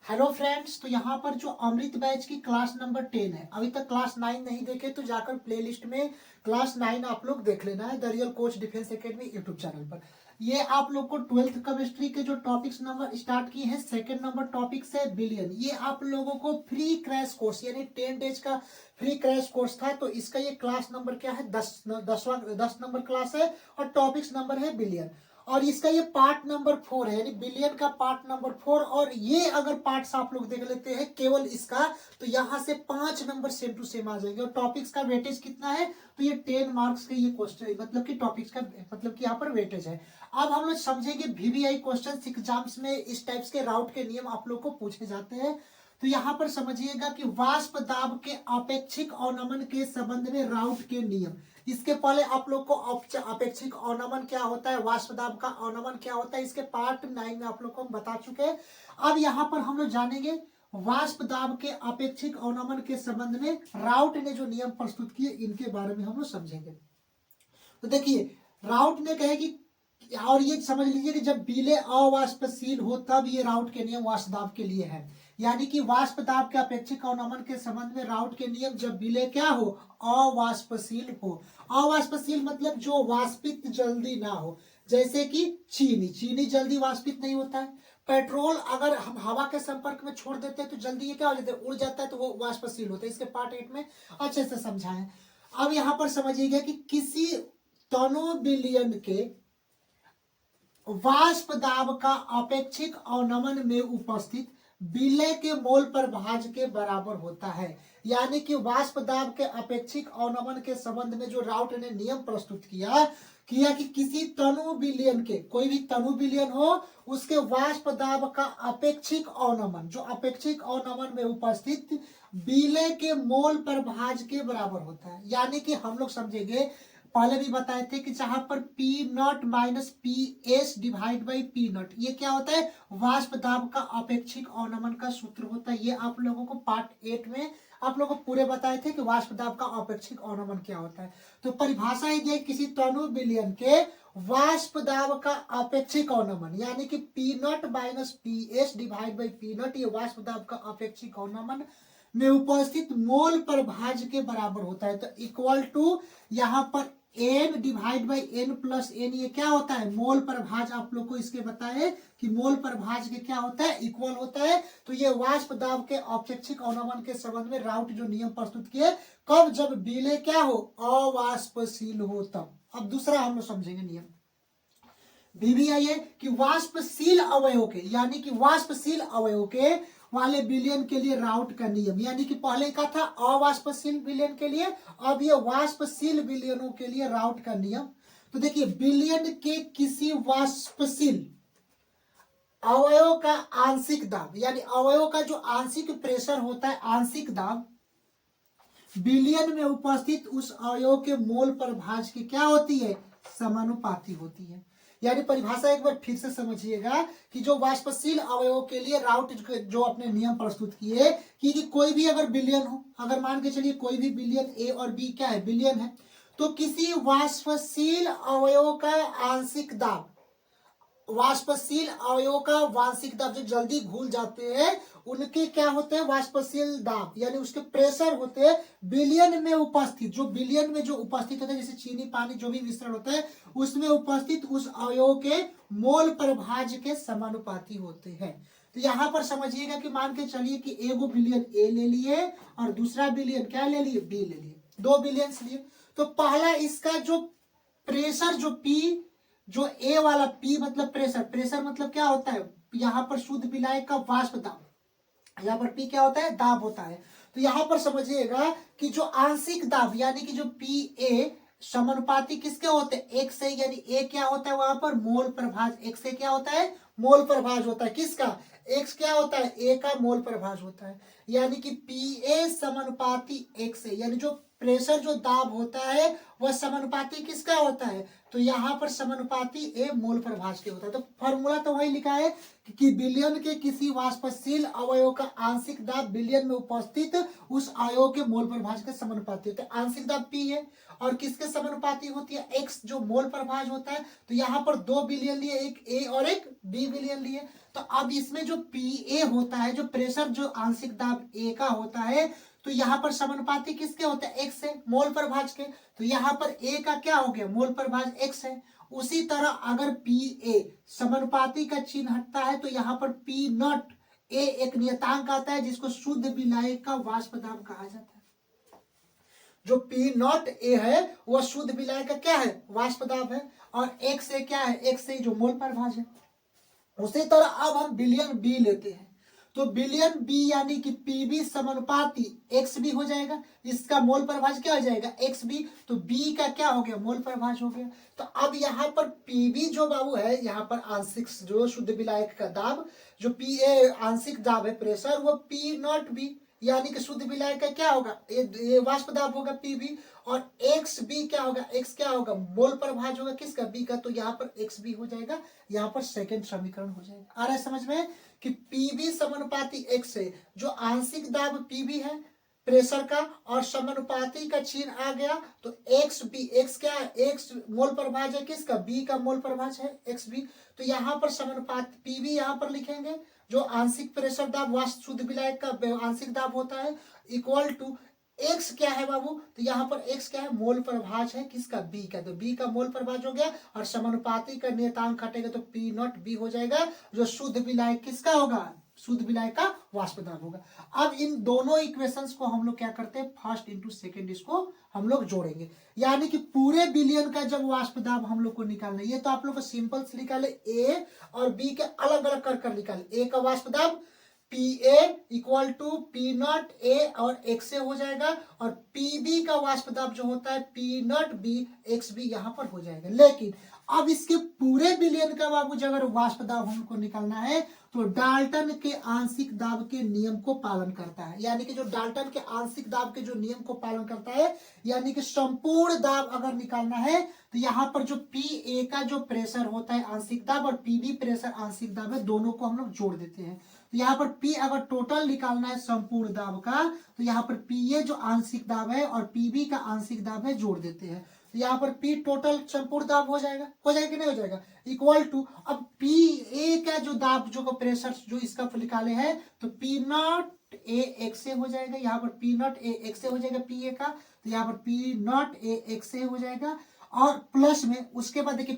Hello friends, तो यहाँ पर जो अमृत बैच की क्लास नंबर 10 है, अभी तक क्लास 9 नहीं देखे तो जाकर प्लेलिस्ट में क्लास 9 आप लोग देख लेना है the real coach defence academy YouTube channel पर। ये आप लोग को 12th केमिस्ट्री के जो टॉपिक्स नंबर स्टार्ट किए हैं, सेकंड नंबर टॉपिक से बिलियन, ये आप लोगों को फ्री क्रैश कोर्स यानी 10 डेज का फ्री क्रैश कोर्स था। तो इसका ये क्लास नंबर क्या है, 10 नंबर क्लास है और टॉपिक्स नंबर है बिलियन। और इसका ये पार्ट नंबर 4 है, यानी बिलियन का पार्ट नंबर 4। और ये अगर पार्ट्स आप लोग देख लेते हैं केवल इसका, तो यहाँ से 5 नंबर सेम टू सेम आ जाएंगे। और टॉपिक्स का वेटेज कितना है, तो ये 10 मार्क्स के ये क्वेश्चन, मतलब कि टॉपिक्स का मतलब कि यहाँ पर वेटेज है। अब हम लोग समझेंगे वीवीआई क्वेश्चन एग्जाम्स में इस टाइप्स के राउट के नियम आप लोग को पूछे जाते हैं। तो यहाँ पर समझिएगा कि वाष्प दाब के अपेक्षिक अवनमन के संबंध में राउट के नियम। इसके पहले आप लोग को अपेक्षिक अवनमन क्या होता है, वाष्प दाब का अवनमन क्या होता है, इसके पार्ट 9 में आप लोग को हम बता चुके हैं। अब यहाँ पर हम लोग जानेंगे वाष्प दाब के अपेक्षिक अवनमन के संबंध में राउट ने जो नियम प्रस्तुत किए, इनके बारे में हम लोग समझेंगे। तो देखिए, राउट ने कहे कि, और ये समझ लीजिए कि जब बिले अवाष्पशील हो तब ये राउट के नियम वाष्प दाब के लिए है। यानी कि वाष्प दाब के अपेक्षिक अवनमन के संबंध में राउट के नियम जब बिले क्या हो, अवाष्पशील हो। अवाष्पशील मतलब जो वाष्पित जल्दी ना हो, जैसे कि चीनी जल्दी वाष्पित नहीं होता है। पेट्रोल अगर हम हवा के संपर्क में छोड़ देते हैं तो जल्दी ये क्या हो जाता है, उड़ जाता है, तो वो वाष्पशील होता है। इसके पार्ट 8 में अच्छे से समझाएं। अब यहां पर समझिएगा कि किसी टोनोबिलियन के वाष्प दाब का अपेक्षिक अवनमन में उपस्थित विलय के मोल पर भाज के बराबर होता है। यानी कि वाष्प दाब के अपेक्षिक अवनमन के संबंध में जो राउट ने नियम प्रस्तुत किया कि किसी तनु बिलियन के, कोई भी तनु बिलियन हो, उसके वाष्प दाब का अपेक्षिक अवनमन, जो अपेक्षिक अवनमन में उपस्थित विलय के मोल पर भाज के बराबर होता है। यानी कि हम लोग समझेंगे, पहले भी बताए थे कि जहां पर P not minus P S divide by P not, ये क्या होता है, वाष्प दाब का अपेक्षिक अवनमन का सूत्र होता है। ये आप लोगों को पार्ट 8 में आप लोगों को पूरे बताए थे कि वाष्प दाब का अपेक्षिक अवनमन क्या होता है। तो परिभाषा ही दिया, किसी तनु विलयन के वाष्प दाब का अपेक्षिक अवनमन, यानी कि P not minus P S divide by P not, ये वाष्प दाब का अपेक्षिक अवनमन में उपस्थित मोल पर भाज के बराबर होता है। तो इक्वल टू यहाँ पर n divide by n plus n, ये क्या होता है, मोल पर भाज। आप लोग को इसके बताए कि मोल पर भाज के क्या होता है, इक्वल होता है। तो ये वाष्प दाब के अपेक्षिक अवनमन के संबंध में राउट जो नियम प्रस्तुत किए, कब, जब विलय क्या हो, अवाष्पशील हो तब। अब दूसरा हम लोग समझेंगे नियम वीवीआई है कि वाष्पशील अवयव के, यानी कि वाष्पशील अवयव के वाले विलयन के लिए राउट का नियम। यानी कि पहले का था अवाष्पशील विलयन के लिए, अब ये वाष्पशील विलयनों के लिए राउट का नियम। तो देखिए, विलयन के किसी वाष्पशील अवयव का आंशिक दाब, यानी अवयव का जो आंशिक प्रेशर होता है, आंशिक दाब, विलयन में उपस्थित उस अवयव के मोल पर भाज की क्या होती है, समानुपाती होती है। यानी परिभाषा एक बार फिर से समझिएगा कि जो वाष्पशील अवयवों के लिए राउट जो अपने नियम प्रस्तुत किए कि कोई भी अगर बिलियन हो, अगर मान के चलिए कोई भी बिलियन ए और बी क्या है, बिलियन है, तो किसी वाष्पशील अवयव का आंशिक दाब, वाष्पशील अवयव का वार्षिक दाब, जो जल्दी घुल जाते हैं उनके क्या होते हैं, वाष्पशील दाब, यानी उसके प्रेशर होते हैं बिलियन में उपस्थित, जो बिलियन में जो उपस्थित होते हैं, जैसे चीनी पानी जो भी मिश्रण होता है उसमें उपस्थित उस अवयव के मोल प्रभाज के समानुपाती होते हैं। तो यहाँ पर समझिएगा कि मान के चलिए कि एगो बिलियन ए ले लिए और दूसरा बिलियन क्या ले लिए, बी ले लिए, 2 बिलियन लिए। तो पहला इसका जो प्रेशर, जो पी, जो ए वाला पी मतलब प्रेशर, प्रेशर मतलब क्या होता है, यहाँ पर शुद्ध विलायक का वाष्प दाब, यहाँ पर पी क्या होता है, दाब होता है। तो यहाँ पर समझिएगा कि जो आंशिक दाब, यानी कि जो पी ए समानुपाती किसके होते हैं, एक से, यानी ए क्या होता है वहां पर, मोल प्रभाज, एक से क्या होता है, मोल प्रभाज होता है, किसका, एक्स क्या होता है, ए का मोल प्रभाज होता है। यानी कि पी ए समानुपाती एक से, यानी जो प्रेशर, जो दाब होता है वह समानुपाती किसका होता है, तो यहाँ पर समानुपाती ए मोल प्रभाज के होता है। तो फॉर्मूला तो वही लिखा है कि विलयन के किसी वाष्पशील अवयव का आंशिक दाब विलयन में उपस्थित उस अवयव के मोल प्रभाज के समानुपाती होता है। आंशिक दाब पी है और किसके समानुपाती होती है, एक्स, जो मोल प्रभाज होता है। तो यहाँ पर 2 विलयन लिए, एक ए और एक बी विलयन लिए। तो अब इसमें जो पी ए होता है, जो प्रेशर जो आंशिक दाब ए का होता है, तो यहाँ पर समानुपाती किसके होते हैं, एक्स है, मोल पर भाज के। तो यहाँ पर ए का क्या हो गया, मोल पर भाज एक्स है। उसी तरह अगर पी ए समानुपाती का चिन्ह हटता है तो यहाँ पर पी नॉट ए एक नियतांक आता है जिसको शुद्ध विलायक का वाष्प दाब कहा जाता है। जो पी नॉट ए है वह शुद्ध विलायक का क्या है, वाष्प दाब है, और एक्स ए क्या है, एक्स ए जो मोल पर भाज है। उसी तरह अब हम विलयन बी लेते हैं, तो विलयन बी यानी कि पीबी समानुपाती एक्स बी हो जाएगा, इसका मोल प्रभाज क्या हो जाएगा, एक्स बी। तो बी का क्या हो गया, मोल प्रभाज हो गया। तो अब यहाँ पर पीबी जो बाबू है, यहाँ पर आंशिक जो शुद्ध विलायक का दाब, जो पी ए आंशिक दाब है प्रेशर, वो पी नॉट बी यानी कि शुद्ध विलायक का क्या होगा, ये वाष्प दाब होगा पीबी, और एक्स बी क्या होगा, एक्स क्या होगा, मोल प्रभाज होगा किसका, बी का। तो यहाँ पर एक्स बी हो जाएगा, यहाँ पर सेकंड समीकरण हो जाएगा। आ रहा है समझ में कि पीबी समानुपाती एक्स है, जो आंशिक दाब पीबी है प्रेशर का, और समानुपाती का चिन्ह आ गया, तो एक्स बी, एक्स क्या है, एक्स मोल प्रभाज है किसका, बी का मोल प्रभाज है एक्स बी। तो यहाँ पर समानुपात पीबी यहाँ पर लिखेंगे, जो आंशिक प्रेशर दाब वाष्प शुद्ध विलायक का आंशिक दाब होता है, इक्वल टू एक्स क्या है बाबू, तो यहाँ पर एक्स क्या है, मोल प्रभाज है किसका, बी का। तो बी का मोल प्रभाज हो गया, और समानुपाती का नियतांक हटेगा तो पी नॉट बी हो जाएगा, जो शुद्ध विलायक किसका होगा, शुद्ध विलायक का वाष्प दाब होगा। अब इन दोनों इक्वेशंस को हम लोग क्या करते हैं, फर्स्ट इंटू सेकेंड इसको हम लोग जोड़ेंगे, यानी कि पूरे विलयन का जब वाष्प दाब हम लोग को निकालना है, ये तो आप लोग को सिंपल से निकाले, ए और बी के अलग अलग कर निकाले। ए का वाष्प दाब P A equal to P nought A और एक्स ए हो जाएगा, और पी बी का वाष्प दाब जो होता है P nought B X B यहाँ पर हो जाएगा। लेकिन अब इसके पूरे विलयन का बाबू अगर वाष्प दाब हमको निकालना है तो डाल्टन के आंशिक दाब के नियम को पालन करता है, यानी कि जो डाल्टन के आंशिक दाब के जो नियम को पालन करता है, यानी कि संपूर्ण दाब अगर निकालना है तो यहाँ पर जो पी ए का जो प्रेशर होता है आंशिक दाब, और पी बी प्रेशर आंशिक दाब है, दोनों को हम लोग जोड़ देते हैं। तो यहाँ पर P अगर टोटल निकालना है संपूर्ण दाब का, तो यहाँ पर PA जो आंशिक दाब है और PB का आंशिक दाब है जोड़ देते हैं। तो यहाँ पर P टोटल संपूर्ण दाब हो जाएगा कि नहीं हो जाएगा, इक्वल टू अब PA का जो दाब जो प्रेशर जो इसका निकाले है, तो P नॉट ए एक्स ए हो जाएगा, यहाँ पर P नॉट ए एक्स ए हो जाएगा PA का, तो यहाँ पर P नॉट ए एक्स ए हो जाएगा, और प्लस में उसके बाद देखिए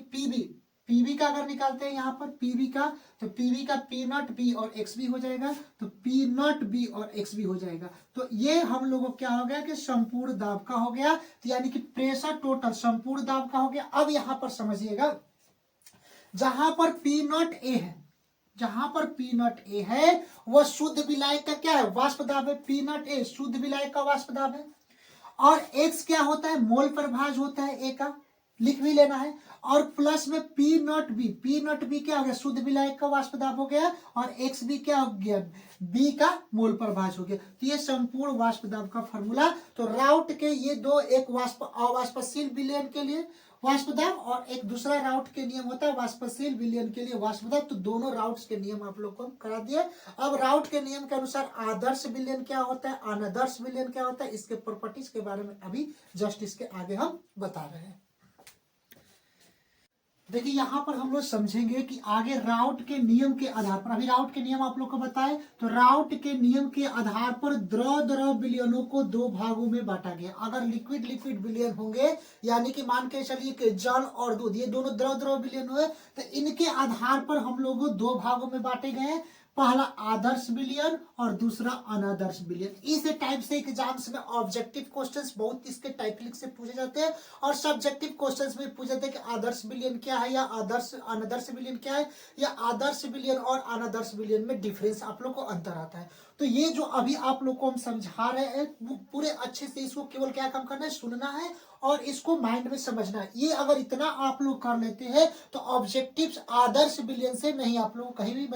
पीबी का अगर निकालते हैं यहाँ पर पीबी का, तो पीबी का पी नॉट बी और एक्स बी हो जाएगा, तो पी नॉट बी और एक्स बी हो जाएगा। तो ये हम लोगों को क्या हो गया कि संपूर्ण दाब का हो गया, तो यानी कि प्रेशर टोटल संपूर्ण दाब का हो गया। अब यहाँ पर समझिएगा, जहां पर पी नॉट ए है, जहां पर पी नॉट ए है वह शुद्ध विलायक का क्या है, वाष्प दाब है। पी नॉट ए शुद्ध विलायक का वाष्प दाब है, और एक्स क्या होता है, मोल प्रभाज होता है ए का, लिख भी लेना है, और प्लस में पी नॉट बी क्या हो गया, शुद्ध विलायक का वाष्प दाब हो गया, और एक्स बी क्या हो गया, बी का मोल प्रभाज हो गया। तो ये संपूर्ण वाष्प दाब का फॉर्मूला। तो राउट के ये दो, एक वाष्प अवाष्पशील विलयन के लिए वाष्प दाब, और एक दूसरा राउट के नियम होता है वाष्पशील विलयन के लिए वाष्प दाब। तो दोनों राउट्स के नियम आप लोग को हम करा दिए। अब राउट के नियम के अनुसार आदर्श विलयन क्या होता है, अनादर्श विलयन क्या होता है, इसके प्रॉपर्टीज के बारे में अभी जस्ट इसके आगे हम बता रहे हैं। देखिए यहाँ पर हम लोग समझेंगे कि आगे राउट के नियम के आधार पर, अभी राउट के नियम आप लोग को बताए, तो राउट के नियम के आधार पर द्रव विलयनों को दो भागों में बांटा गया। अगर लिक्विड विलयन होंगे, यानी कि मान के चलिए कि जल और दूध, ये दोनों द्रव विलयन हुए, तो इनके आधार पर हम लोग दो भागों में बांटे गए। पहला आदर्श विलयन और दूसरा अनादर्श विलयन। इस टाइप से एग्जाम्स में ऑब्जेक्टिव क्वेश्चंस बहुत इसके टाइटलिक से पूछे जाते हैं, और सब्जेक्टिव क्वेश्चंस में पूछे जाते हैं कि आदर्श विलयन क्या है या अनादर्श विलयन क्या है, या आदर्श विलयन और अनादर्श विलयन में डिफरेंस आप लोग को अंतर आता है। तो ये जो अभी आप लोग को हम समझा रहे हैं, वो पूरे अच्छे से इसको केवल क्या काम करना है, सुनना है और इसको माइंड में समझना है। ये अगर इतना आप लोग कर लेते हैं तो ऑब्जेक्टिव्स आदर्श विलयन से नहीं आप लोग कहीं भी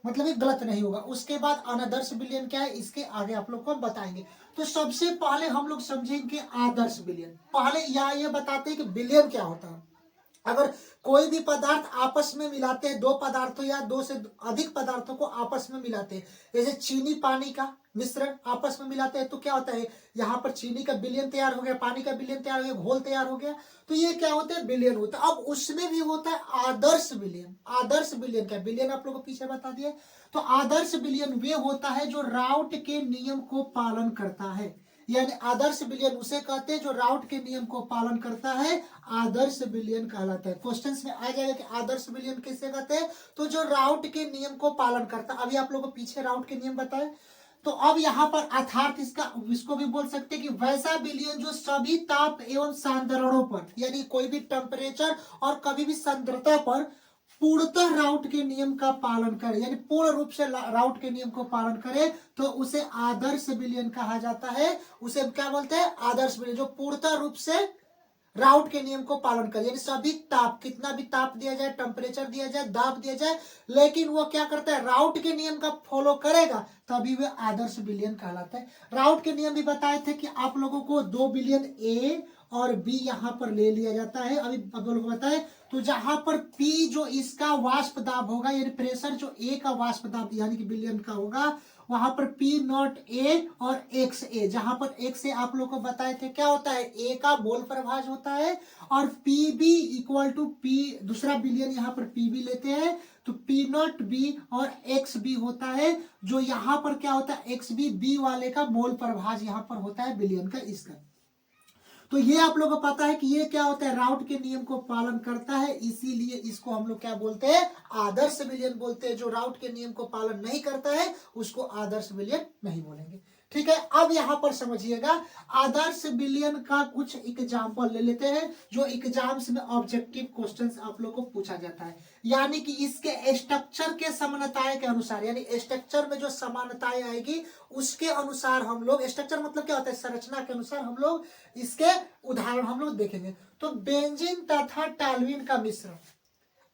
मतलब ये गलत नहीं होगा। उसके बाद अनादर्श विलयन क्या है, इसके आगे आप लोग को हम बताएंगे। तो सबसे पहले हम लोग समझेंगे आदर्श विलयन। पहले ये बताते हैं कि विलयन क्या होता है। अगर कोई भी पदार्थ आपस में मिलाते हैं, दो पदार्थों या दो से अधिक पदार्थों को आपस में मिलाते हैं, जैसे चीनी पानी का मिश्रण आपस में मिलाते हैं, तो क्या होता है, यहाँ पर चीनी का विलयन तैयार हो गया, पानी का विलयन तैयार हो गया, घोल तैयार हो गया, तो ये क्या होता है, विलयन होता है। अब उसमें भी होता है आदर्श विलयन। आदर्श विलयन क्या, विलयन आप लोगों को पीछे बता दिया। तो आदर्श विलयन वे होता है जो राउट के नियम को पालन करता है, यानी आदर्श विलयन उसे कहते हैं जो राउट के नियम को पालन करता है, आदर्श विलयन कहलाता है। क्वेश्चंस में आ जाएगा कि आदर्श विलयन किसे कहते हैं, तो जो राउट के नियम को पालन करता है। अभी आप लोगों को पीछे राउट के नियम बताए, तो अब यहाँ पर अर्थात इसको भी बोल सकते हैं कि वैसा विलयन जो सभी ताप एवं सांद्रणों पर, यानी कोई भी टेम्परेचर और कभी भी सांद्रता पर पूर्णतः राउट के नियम का पालन करे, यानी पूर्ण रूप से राउट के नियम को पालन करे, तो उसे आदर्श विलयन कहा जाता है। उसे क्या बोलते हैं, आदर्श विलयन, जो पूर्णतः रूप से राउट के नियम को पालन करे, यानी सभी ताप, कितना भी ताप दिया जाए, टेम्परेचर दिया जाए, दाब दिया जाए, लेकिन वो क्या करता है, राउट के नियम का फॉलो करेगा, तभी वे आदर्श विलयन कहलाता है। राउट के नियम भी बताए थे कि आप लोगों को 2 विलयन ए और बी यहाँ पर ले लिया जाता है। अभी आप लोगों को बताए, तो जहां पर पी जो इसका वाष्प दाब होगा, यानी प्रेशर जो ए का वाष्प दाब यानी कि विलयन का होगा, वहां पर पी नॉट ए और एक्स ए, जहां पर एक्स ए आप लोग को बताए थे क्या होता है, ए का मोल प्रभाज होता है, और P B equal to P, दूसरा विलयन यहाँ पर पी बी लेते हैं, तो पी नॉट बी और एक्स बी होता है, जो यहाँ पर क्या होता है, एक्स बी, बी वाले का मोल प्रभाज यहाँ पर होता है विलयन का इसका। तो ये आप लोगों को पता है कि ये क्या होता है, राउट के नियम को पालन करता है, इसीलिए इसको हम लोग क्या बोलते हैं, आदर्श विलयन बोलते हैं। जो राउट के नियम को पालन नहीं करता है उसको आदर्श विलयन नहीं बोलेंगे। ठीक है, अब यहां पर समझिएगा, आदर्श विलयन का कुछ एग्जाम्पल ले लेते हैं जो एग्जाम्स में ऑब्जेक्टिव क्वेश्चंस आप लोग को पूछा जाता है, यानी कि इसके स्ट्रक्चर के समानताएं के अनुसार, यानी स्ट्रक्चर में जो समानताएं आएगी उसके अनुसार हम लोग, स्ट्रक्चर मतलब क्या होता है, संरचना के अनुसार हम लोग इसके उदाहरण हम लोग देखेंगे। तो बेंजीन तथा टालविन का मिश्रण,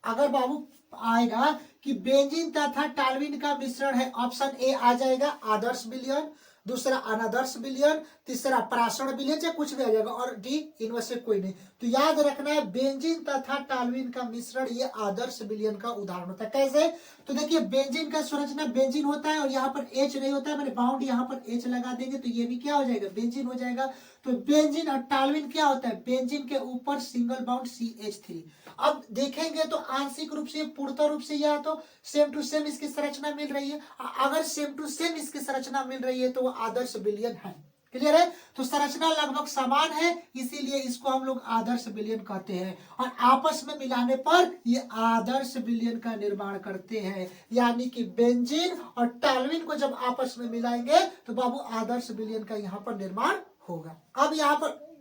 अगर बाबू आएगा कि बेंजीन तथा टालविन का मिश्रण है, ऑप्शन ए आ जाएगा आदर्श विलयन, दूसरा अनादर्श विलयन, तीसरा पराशरण विलयन, चाहे कुछ भी आ जाएगा, और डी इनमें से कोई नहीं। तो याद रखना है बेंजीन तथा टालविन का मिश्रण ये आदर्श विलयन का उदाहरण होता है। कैसे, तो देखिए बेंजीन का संरचना बेंजीन होता है और यहाँ पर एच नहीं होता है, मैंने बाउंड यहाँ पर एच लगा देंगे तो ये भी क्या हो जाएगा, बेंजीन हो जाएगा। तो बेंजीन और टालविन क्या होता है, बेंजीन के ऊपर सिंगल बाउंड CH3। अब देखेंगे तो आंशिक रूप से, पूर्णतः रूप से या तो सेम टू सेम इसकी संरचना मिल रही है, अगर सेम टू सेम इसकी संरचना मिल रही है तो वो आदर्श विलयन है। क्लियर है, तो संरचना लगभग समान है, इसीलिए इसको हम लोग आदर्श विलयन कहते हैं, और आपस में मिलाने पर ये आदर्श विलयन का निर्माण करते हैं, यानी कि बेंजीन और टालविन को जब आपस में मिलाएंगे तो बाबू आदर्श विलयन का यहाँ पर निर्माण होगा। अब यहाँ पर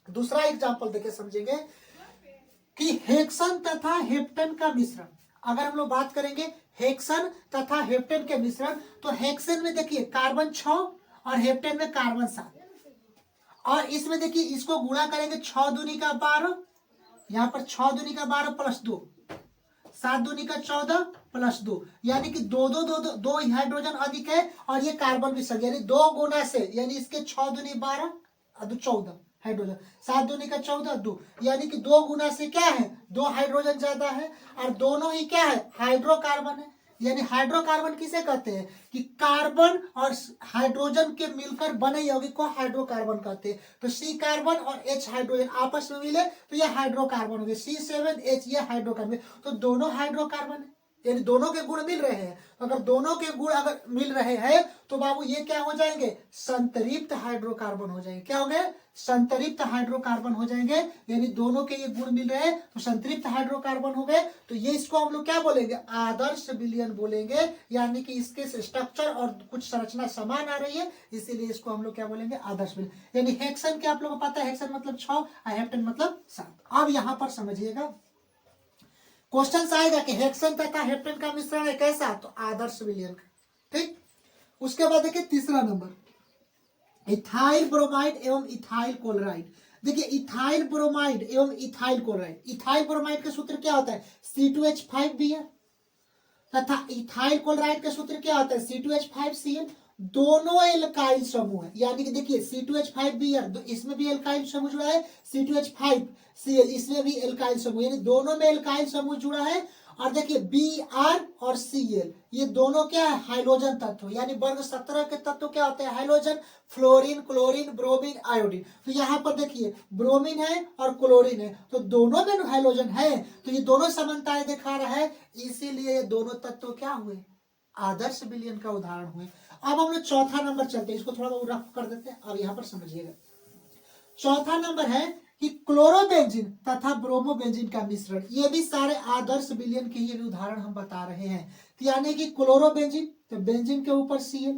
दूसरा एग्जाम्पल देके समझेंगे कि हेक्सन तथा हेप्टन का मिश्रण। अगर हम लोग बात करेंगे हेक्सन तथा हेप्टन के मिश्रण, तो हेक्सन में देखिए कार्बन 6 और हेप्टेन में कार्बन 7, और इसमें देखिए इसको गुणा करेंगे 6 दूनी का 12, यहाँ पर 6 दूनी का 12 प्लस 2, 7 दूनी का 14 प्लस 2, यानी कि दो हाइड्रोजन अधिक है, और ये कार्बन भी सही, यानी 2 गुना से, यानी इसके 6 दूनी 12 और 14 हाइड्रोजन, 7 दूनी का 14 2, यानी कि 2 गुना से क्या है, 2 हाइड्रोजन ज्यादा है, और दोनों ही क्या है, हाइड्रोकार्बन है। यानी हाइड्रोकार्बन किसे कहते हैं कि कार्बन और हाइड्रोजन के मिलकर बने यौगिक को हाइड्रोकार्बन कहते हैं। तो C कार्बन और H हाइड्रोजन आपस में मिले तो ये हाइड्रोकार्बन हो गए, C7H ये हाइड्रोकार्बन, तो दोनों हाइड्रोकार्बन है, यानी दोनों के गुण मिल रहे हैं। अगर दोनों के गुण अगर मिल रहे हैं तो बाबू ये क्या हो जाएंगे, संतरिप्त हाइड्रोकार्बन हो जाएंगे। क्या हो गए, संतरिप्त हाइड्रोकार्बन हो जाएंगे, यानी दोनों के ये गुण मिल रहे हैं तो संतरिप्त हाइड्रोकार्बन हो गए। तो ये इसको हम लोग क्या बोलेंगे, आदर्श विलयन बोलेंगे, यानी कि इसके स्ट्रक्चर और कुछ संरचना समान आ रही है, इसीलिए इसको हम लोग क्या बोलेंगे, आदर्श विलयन। यानी हेक्सन क्या आप लोगों को पता है, हेक्सन मतलब 6 और हेप्टेन मतलब 7। अब यहां पर समझिएगा, क्वेश्चन आएगा कि हेक्सन तथा हेप्टेन का मिश्रण है कैसा, तो आदर्श विलयन का। ठीक, उसके बाद देखिए तीसरा नंबर, इथाइल ब्रोमाइड एवं इथाइल क्लोराइड। देखिए इथाइल ब्रोमाइड एवं इथाइल क्लोराइड, इथाइल ब्रोमाइड का सूत्र क्या होता है, C2H5 भी है, तथा इथाइल क्लोराइड का सूत्र क्या होता है C2H5Cl। दोनों एल्काइल समूह है, यानी कि देखिए C2H5Br, इसमें भी एल्काइल समूह जुड़ा है, C2H5Cl इसमें भी एल्काइल समूह, यानी दोनों में एल्काइल समूह जुड़ा है। और देखिए Br और Cl ये दोनों क्या है हाइड्रोजन तत्व, यानी वर्ग 17 के तत्व क्या होते हैं hydrogen, fluorine, chlorine, bromine, iodine. तो यहाँ पर देखिए ब्रोमीन है और क्लोरीन है, तो दोनों में हाइड्रोजन है, तो ये दोनों समानताएं दिखा रहा है, इसीलिए ये दोनों तत्व क्या हुए आदर्श विलयन का उदाहरण हुए। अब हम लोग चौथा नंबर चलते हैं, इसको थोड़ा रफ कर देते हैं। अब यहाँ पर समझिएगा, चौथा नंबर है कि क्लोरोबेंजीन तथा ब्रोमोबेंजीन का मिश्रण, ये भी सारे आदर्श विलयन के ही उदाहरण हम बता रहे हैं। तो यानी कि क्लोरोबेंजीन, तो बेंजीन के ऊपर Cl,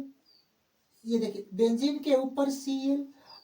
ये देखिए बेंजीन के ऊपर Cl,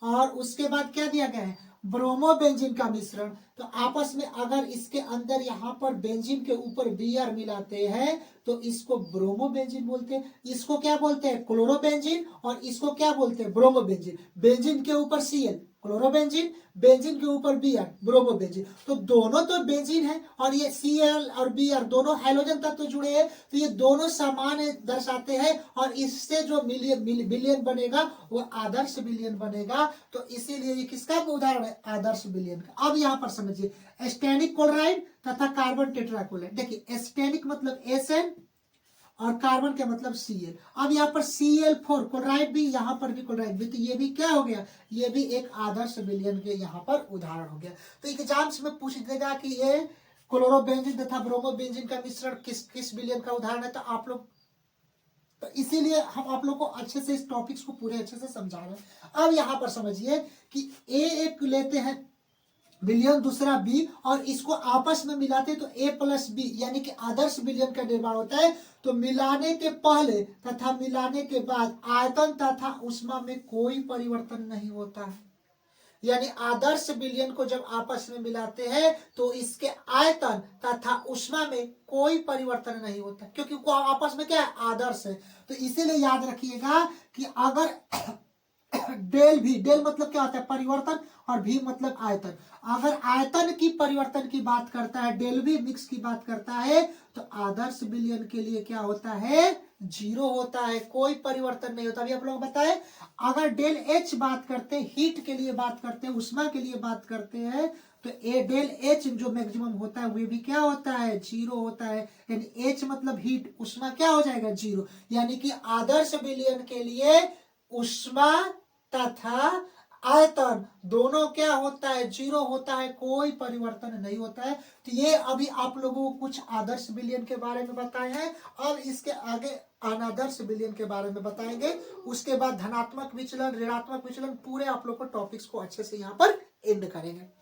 और उसके बाद क्या दिया गया है ब्रोमोबेंजीन का मिश्रण। तो आपस में अगर इसके अंदर यहाँ पर बेंजीन के ऊपर Br मिलाते हैं तो इसको ब्रोमोबेंजीन बोलते हैं, इसको क्या बोलते हैं क्लोरोबेंजीन, और इसको क्या बोलते हैं ब्रोमोबेंजीन। बेंजीन के ऊपर Cl क्लोरोबेंजीन, बेंजीन के ऊपर Br ब्रोमोबेंजीन, तो दोनों तो बेंजीन है और ये Cl और Br दोनों हाइड्रोजन तत्व जुड़े हैं, तो ये दोनों समान दर्शाते हैं, और इससे जो विलयन बनेगा वो आदर्श विलयन बनेगा। तो इसीलिए ये किसका उदाहरण है आदर्श विलयन का। अब यहाँ पर समझिए एस्टेनिक क्लोराइड तथा कार्बन टेट्राक्लोराइड, देखिए एस्टेनिक मतलब SN और कार्बन का मतलब Cl। अब यहाँ पर Cl4 क्लोराइड भी, यहाँ पर भी क्लोराइड भी, तो ये भी क्या हो गया ये भी एक आदर्श विलयन के यहाँ पर उदाहरण हो गया। तो एग्जाम्स में पूछ देगा कि ये क्लोरोबेंजीन तथा ब्रोमोबेंजीन का मिश्रण किस किस विलयन का उदाहरण है, तो आप लोग, तो इसीलिए हम आप लोग को अच्छे से इस टॉपिक्स को पूरे अच्छे से समझा रहे हैं। अब यहाँ पर समझिए कि एक लेते हैं विलयन, दूसरा बी, और इसको आपस में मिलाते हैं तो A+B यानी कि आदर्श विलयन का निर्माण होता है। तो मिलाने के पहले तथा मिलाने के बाद आयतन तथा ऊष्मा में कोई परिवर्तन नहीं होता है, यानी आदर्श विलयन को जब आपस में मिलाते हैं तो इसके आयतन तथा ऊष्मा में कोई परिवर्तन नहीं होता, क्योंकि वो आपस में क्या है आदर्श है। तो इसीलिए याद रखिएगा कि अगर डेल भी, डेल मतलब क्या होता है परिवर्तन, और भी मतलब आयतन, अगर आयतन की परिवर्तन की बात करता है, डेल भी मिक्स की बात करता है, तो आदर्श विलयन के लिए क्या होता है 0 होता है, कोई परिवर्तन नहीं होता। अभी आप लोग बताए अगर डेल H बात करते हैं, हीट के लिए बात करते हैं, उष्मा के लिए बात करते हैं, तो डेल H जो मैक्सिमम होता है वो भी क्या होता है 0 होता है, यानी H मतलब हीट, उष्मा क्या हो जाएगा 0, यानी कि आदर्श विलयन के लिए उष्मा तथा आयतन दोनों क्या होता है 0 होता है, कोई परिवर्तन नहीं होता है। तो ये अभी आप लोगों को कुछ आदर्श विलयन के बारे में बताए हैं। अब इसके आगे अनादर्श विलयन के बारे में बताएंगे, उसके बाद धनात्मक विचलन, ऋणात्मक विचलन, पूरे आप लोग को टॉपिक्स को अच्छे से यहाँ पर एंड करेंगे।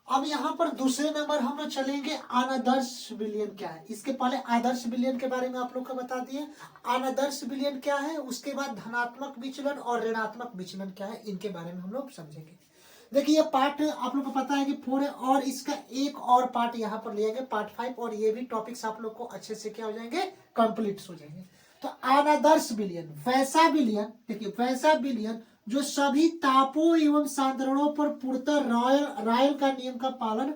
अब यहाँ पर दूसरे नंबर हम लोग चलेंगे अनादर्श विलयन क्या है। इसके पहले आदर्श विलयन के बारे में आप लोग को बता दिए, अनादर्श विलयन क्या है, उसके बाद धनात्मक विचलन और ऋणात्मक विचलन क्या है, इनके बारे में हम लोग समझेंगे। देखिए ये पार्ट आप लोग को पता है कि 4 है, और इसका एक और पार्ट यहाँ पर लिया गया पार्ट 5, और ये भी टॉपिक्स आप लोग को अच्छे से क्या हो जाएंगे कंप्लीट हो जाएंगे। तो अनादर्श विलयन वैसा विलयन, देखिए वैसा विलयन जो सभी तापों एवं सांद्रणों पर पूर्णतः रायल का नियम का पालन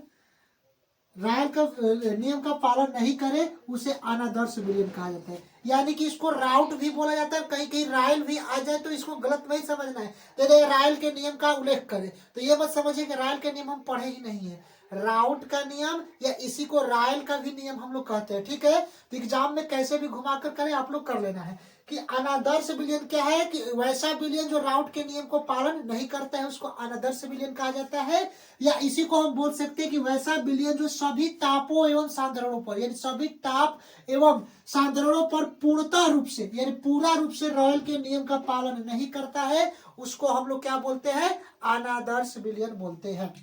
नहीं करे, उसे अनादर्श विलयन कहा जाता है। यानी कि इसको राउट भी बोला जाता है, कहीं कहीं रायल भी आ जाए तो इसको गलत नहीं समझना है। तो रायल के नियम का उल्लेख करे तो ये मत समझिए कि रायल के नियम हम पढ़े ही नहीं है, राउट का नियम या इसी को रायल का भी नियम हम लोग कहते हैं, ठीक है। तो एग्जाम में कैसे भी घुमाकर करें आप लोग कर लेना है कि अनादर्श विलयन क्या है, कि वैसा विलयन जो राउट के नियम को पालन नहीं करता है उसको अनादर्श विलयन कहा जाता है। या इसी को हम बोल सकते हैं कि वैसा विलयन जो सभी तापों एवं सांद्रणों पर, यानी सभी ताप एवं सांद्रणों पर पूर्णतः रूप से, यानी पूरा रूप से रायल के नियम का पालन नहीं करता है, उसको हम लोग क्या बोलते हैं अनादर्श विलयन बोलते हैं।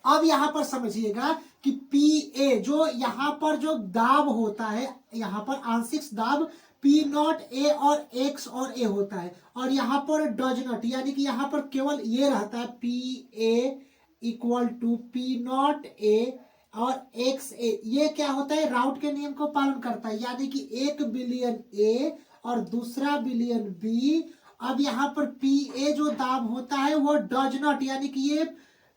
अब यहाँ पर समझिएगा कि PA जो यहाँ पर जो दाब होता है, यहाँ पर आंशिक दाब P0 A और X और A होता है, और यहाँ पर डज नॉट, यानी कि यहाँ पर केवल ये रहता है PA equal to P0 A और XA। ये क्या होता है राउट के नियम को पालन करता है, यानी कि एक विलयन A और दूसरा विलयन B। अब यहाँ पर PA जो दाब होता है वो डज नॉट, यानी कि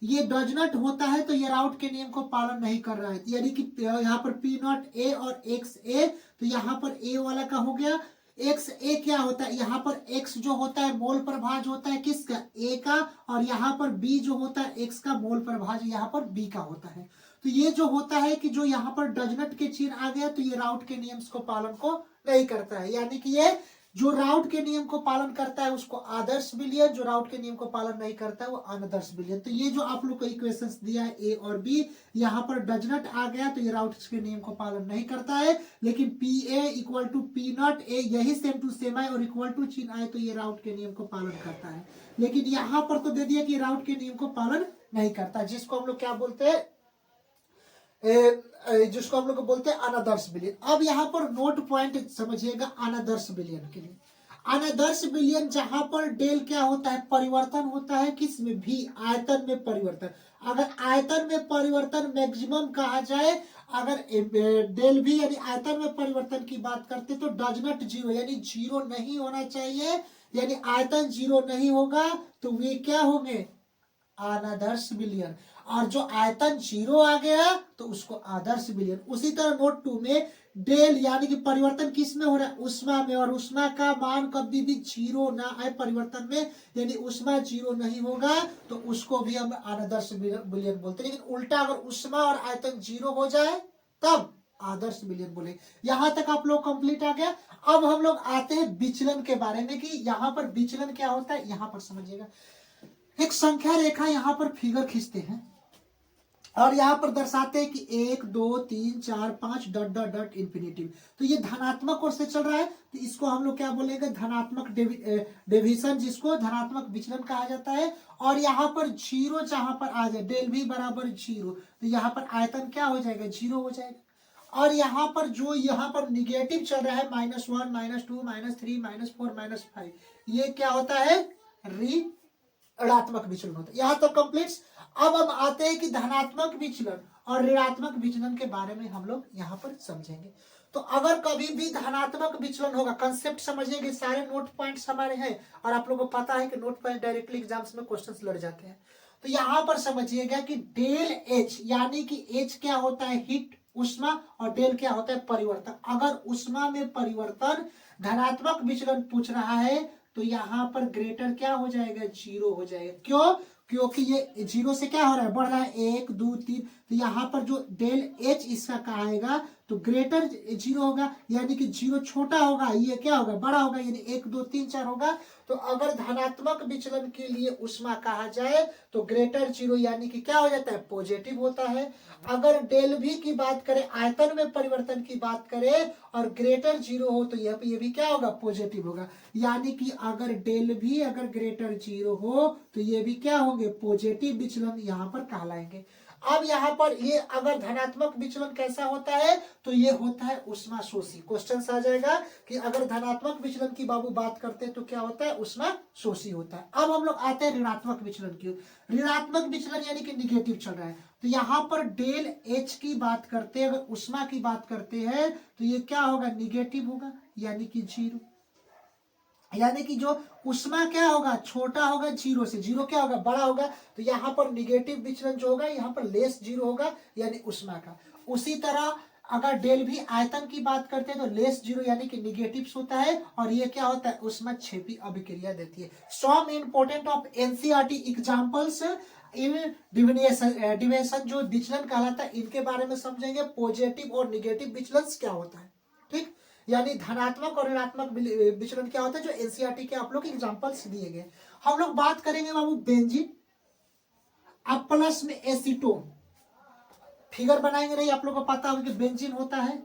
ये डज नॉट होता है तो ये राउट के नियम को पालन नहीं कर रहा है, यानी कि यहाँ पर पी नॉट ए और एक्स ए, तो यहाँ पर ए वाला का हो गया। एक्स ए क्या होता है, यहाँ पर एक्स जो होता है मोल प्रभाज होता है किसका, ए का, और यहाँ पर बी जो होता है एक्स का मोल प्रभाज यहाँ पर बी का होता है। तो ये जो होता है कि जो यहाँ पर डज नॉट के चिन्ह आ गया तो ये राउट के नियम को पालन को नहीं करता है, यानी कि ये जो राउट के नियम को पालन करता है उसको आदर्श विलयन, जो राउट के नियम को पालन नहीं करता है वो अनादर्श विलयन। तो ये जो आप लोग को इक्वेशंस दिया है ए और बी, यहाँ पर डज नॉट आ गया तो ये राउट के नियम को पालन नहीं करता है, लेकिन P A equal to P nought A यही सेम टू सेम है और इक्वल टू चिन्ह आए तो ये राउट के नियम को पालन करता है। लेकिन यहाँ पर तो दे दिया कि राउट के नियम को पालन नहीं करता, जिसको हम लोग क्या बोलते हैं, जिसको हम लोग बोलते हैं अनादर्श विलयन। अब यहाँ पर नोट पॉइंट समझिएगा अनादर्श विलयन के लिए। अनादर्श विलयन जहां पर डेल क्या होता है, परिवर्तन होता है किसमें भी, आयतन में परिवर्तन। अगर आयतन में परिवर्तन मैक्सिमम कहा जाए, अगर डेल भी यानी आयतन में परिवर्तन की बात करते तो डज नॉट जीरो यानी जीरो नहीं होना चाहिए, यानी आयतन जीरो नहीं होगा तो वे क्या होंगे, अनादर्श विलयन। और जो आयतन जीरो आ गया तो उसको आदर्श विलयन। उसी तरह नोट 2 में डेल यानी कि परिवर्तन किस में हो रहा है, उष्मा में, और उष्मा का मान कभी भी जीरो ना आए परिवर्तन में, यानी उष्मा जीरो नहीं होगा तो उसको भी हम अनादर्श विलयन बोलते हैं। लेकिन उल्टा अगर उष्मा और आयतन जीरो हो जाए तब आदर्श विलयन बोले। यहां तक आप लोग कंप्लीट आ गया। अब हम लोग आते हैं विचलन के बारे में कि यहाँ पर विचलन क्या होता है। यहाँ पर समझिएगा, एक संख्या रेखा यहाँ पर फिगर खींचते हैं और यहाँ पर दर्शाते हैं कि 1 2 3 4 5 डॉट डॉट डॉट इंफिनिटिव। तो ये धनात्मक ओर से चल रहा है तो इसको हम लोग क्या बोलेंगे, धनात्मक डेविएशन, जिसको धनात्मक विचलन कहा जाता है। और यहाँ पर जीरो जहां पर आ जाए, डेल भी बराबर जीरो, तो यहाँ पर आयतन क्या हो जाएगा, जीरो हो जाएगा। और यहाँ पर जो यहाँ पर निगेटिव चल रहा है -1 -2 -3 -4 -5, ये क्या होता है, ऋणात्मक विचलन होता है। यहाँ तो कंप्लीट। अब हम आते हैं कि धनात्मक विचलन और ऋणात्मक विचलन के बारे में हम लोग यहाँ पर समझेंगे। तो अगर कभी भी धनात्मक विचलन होगा, कंसेप्ट समझिएगा, सारे नोट पॉइंट्स हमारे हैं और आप लोगों को पता है कि नोट पॉइंट डायरेक्टली एग्जाम्स में क्वेश्चंस लड़ जाते हैं। तो यहाँ पर समझिएगा कि डेल एच यानी कि एच क्या होता है, हीट उष्मा, और डेल क्या होता है, परिवर्तन। अगर उष्मा में परिवर्तन धनात्मक विचलन पूछ रहा है तो यहाँ पर ग्रेटर क्या हो जाएगा, जीरो हो जाएगा। क्यों, क्योंकि ये जीरो से क्या हो रहा है, बढ़ रहा है 1 2 3, तो यहाँ पर जो डेल एच इसका कहाएगा तो ग्रेटर जीरो होगा, यानी कि जीरो छोटा होगा, ये क्या होगा, बड़ा होगा, यानी 1 2 3 4 होगा। तो अगर धनात्मक विचलन के लिए उष्मा कहा जाए तो ग्रेटर जीरो यानी कि क्या हो जाता है, पॉजिटिव होता है। अगर डेल भी की बात करें, आयतन में परिवर्तन की बात करें और ग्रेटर जीरो हो तो ये भी क्या होगा, पॉजिटिव होगा। यानी कि अगर डेल भी अगर ग्रेटर जीरो हो तो ये भी क्या होंगे, पॉजिटिव विचलन यहाँ पर कहलाएंगे। अब यहाँ पर ये अगर धनात्मक विचलन कैसा होता है तो ये होता है उष्मा शोषी। क्वेश्चन आ जाएगा कि अगर धनात्मक विचलन की बाबू बात करते हैं तो क्या होता है, उष्मा शोषी होता है। अब हम लोग आते हैं ऋणात्मक विचलन की। ऋणात्मक विचलन यानी कि निगेटिव चल रहा है, तो यहाँ पर डेल एच की बात करते हैं, अगर उष्मा की बात करते हैं तो ये क्या होगा, निगेटिव होगा, यानी कि जीरो। यानी कि जो उष्मा क्या होगा, छोटा होगा जीरो से, जीरो क्या होगा, बड़ा होगा, तो यहाँ पर निगेटिव विचलन जो होगा यहाँ पर लेस जीरो होगा, यानी उष्मा का। उसी तरह अगर डेल भी आयतन की बात करते हैं तो लेस जीरो यानी कि निगेटिव होता है, और ये क्या होता है, उष्मा क्षेपी अभिक्रिया देती है। Some important of NCERT examples in deviation जो विचलन कहलाता है, इनके बारे में समझेंगे। पॉजिटिव और निगेटिव विचलन क्या होता है, ठीक, यानी धनात्मक और ऋणात्मक विचलन क्या होता है, जो एनसीईआरटी के आप लोग एग्जांपल्स दिए गए। हम लोग बात करेंगे बाबू बेंजीन, अब प्लस में एसीटोन, फिगर बनाएंगे नहीं, आप लोग को पता होगा कि बेंजीन होता है,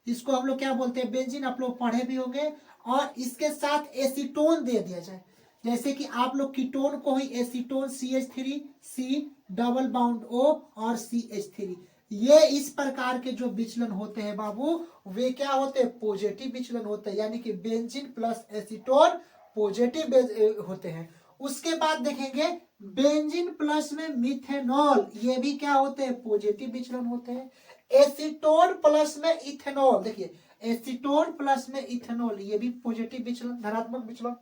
इसको हम लोग क्या बोलते हैं, बेंजीन, आप लोग पढ़े भी होंगे। और इसके साथ एसीटोन दे दिया जाए, जैसे कि आप लोग कीटोन को ही acetone CH3 C double bound O और CH3, ये इस प्रकार के जो विचलन होते हैं बाबू वे क्या होते हैं, पॉजिटिव विचलन होते हैं, यानी कि बेंजीन प्लस एसीटोन पॉजिटिव होते हैं। उसके बाद देखेंगे बेंजीन प्लस में मिथेनॉल, ये भी क्या होते हैं, पॉजिटिव विचलन होते हैं। एसीटोन प्लस में इथेनॉल, देखिए एसीटोन प्लस में इथेनॉल, ये भी पॉजिटिव विचलन, धनात्मक विचलन।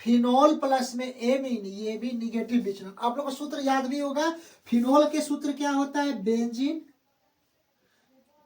फिनोल प्लस में एमीन, ये भी निगेटिव विचलन। आप लोग को सूत्र याद भी होगा, फिनोल के सूत्र क्या होता है, बेंजीन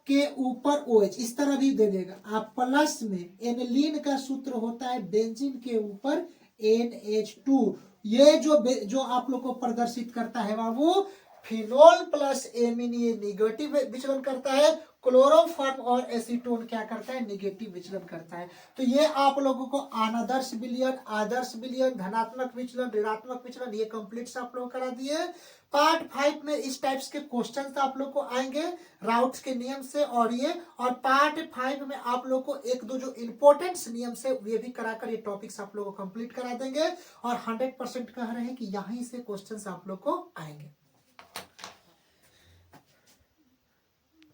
के ऊपर OH, इस तरह भी दे देगा आप। प्लस में एनिलीन का सूत्र होता है बेंजीन के ऊपर NH2। ये जो आप लोग को प्रदर्शित करता है बाबू, फिनोल प्लस एमीन ये निगेटिव विचलन करता है, क्लोरोफॉर्म और एसीटोन क्या करता है, निगेटिव विचलन करता है। तो ये आप लोगों को अनादर्श विलयन, आदर्श विलयन, धनात्मक विचलन, ऋणात्मक विचलन, ये कंप्लीट आप लोग करा दिए। पार्ट 5 में इस टाइप्स के क्वेश्चंस आप लोग को आएंगे राउट्स के नियम से, और पार्ट 5 में आप लोग को एक दो जो इंपॉर्टेंट नियम से ये भी कराकर ये टॉपिक्स आप लोग को कंप्लीट करा देंगे, और 100% कह रहे हैं कि यहीं से क्वेश्चंस आप लोग को आएंगे।